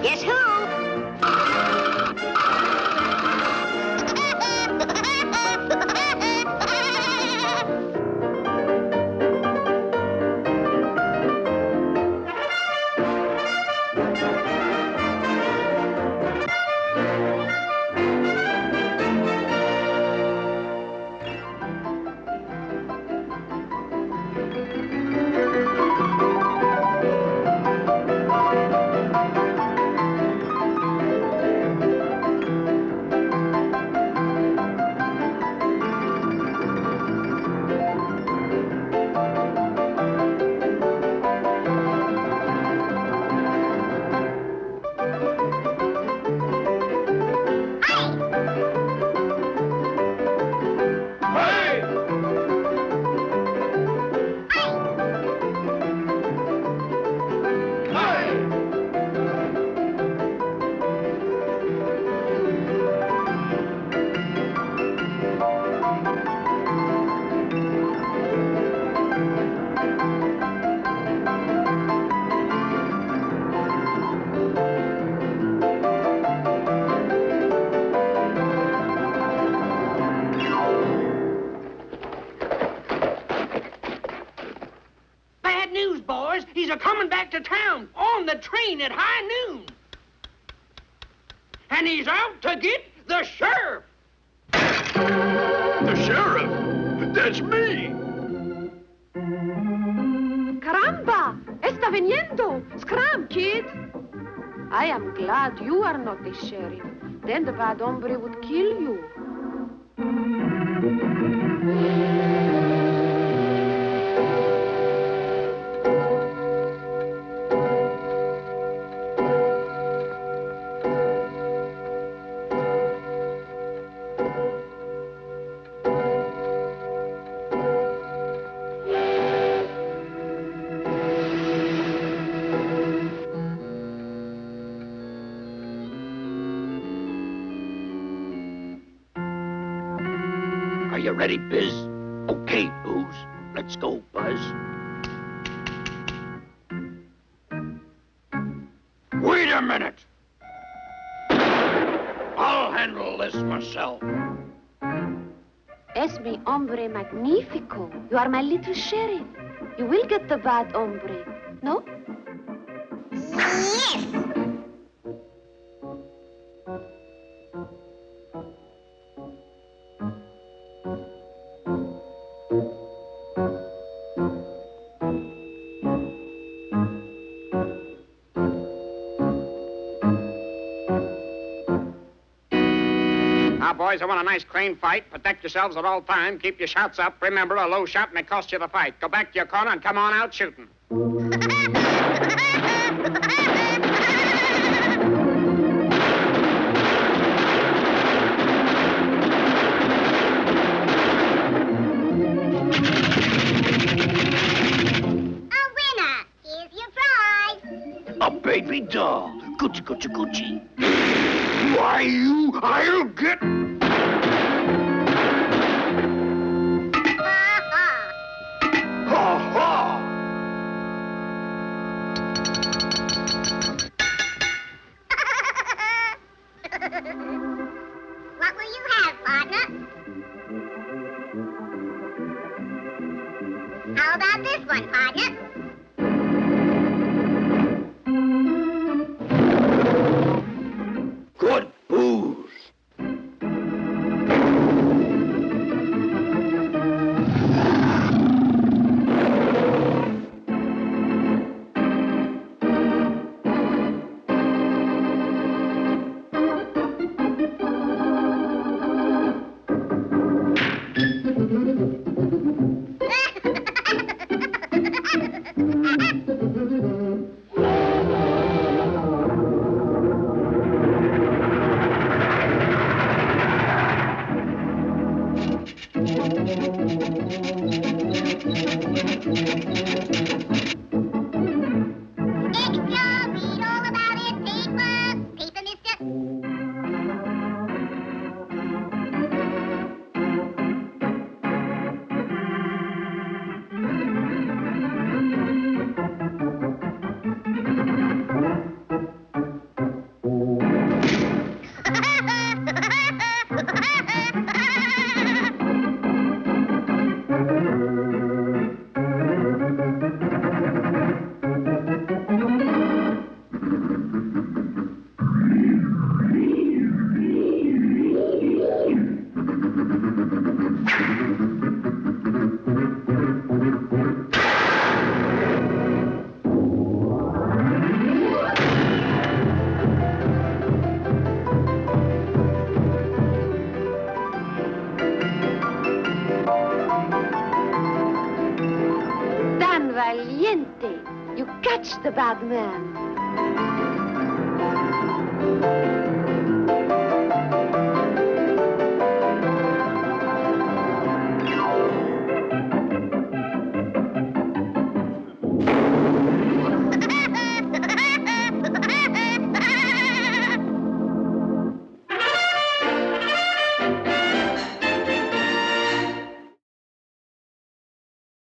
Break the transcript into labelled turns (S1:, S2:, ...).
S1: Guess who?
S2: He's a-coming back to town on the train at high noon. And he's out to get the sheriff.
S3: The sheriff? That's me.
S4: Caramba! Está viniendo! Scram, kid! I am glad you are not the sheriff. Then the bad hombre would kill you.
S3: Are you ready, Biz? Okay, Booze. Let's go, Buzz. Wait a minute. I'll handle this myself.
S4: Es mi hombre magnifico. You are my little sheriff. You will get the bad hombre, no?
S1: Yes.
S5: Now, boys, I want a nice, clean fight. Protect yourselves at all times. Keep your shots up. Remember, a low shot may cost you the fight. Go back to your corner and come on out shooting.
S1: A winner. Here's your prize.
S3: A baby doll. Gucci, Gucci, Gucci. Why, I'll get... Ha ha!
S1: What will you have, partner? How about this one, partner?
S3: Good booze.
S1: Extra, read all about it. Paper. Paper, mister.
S4: valiente. You catch the bad man.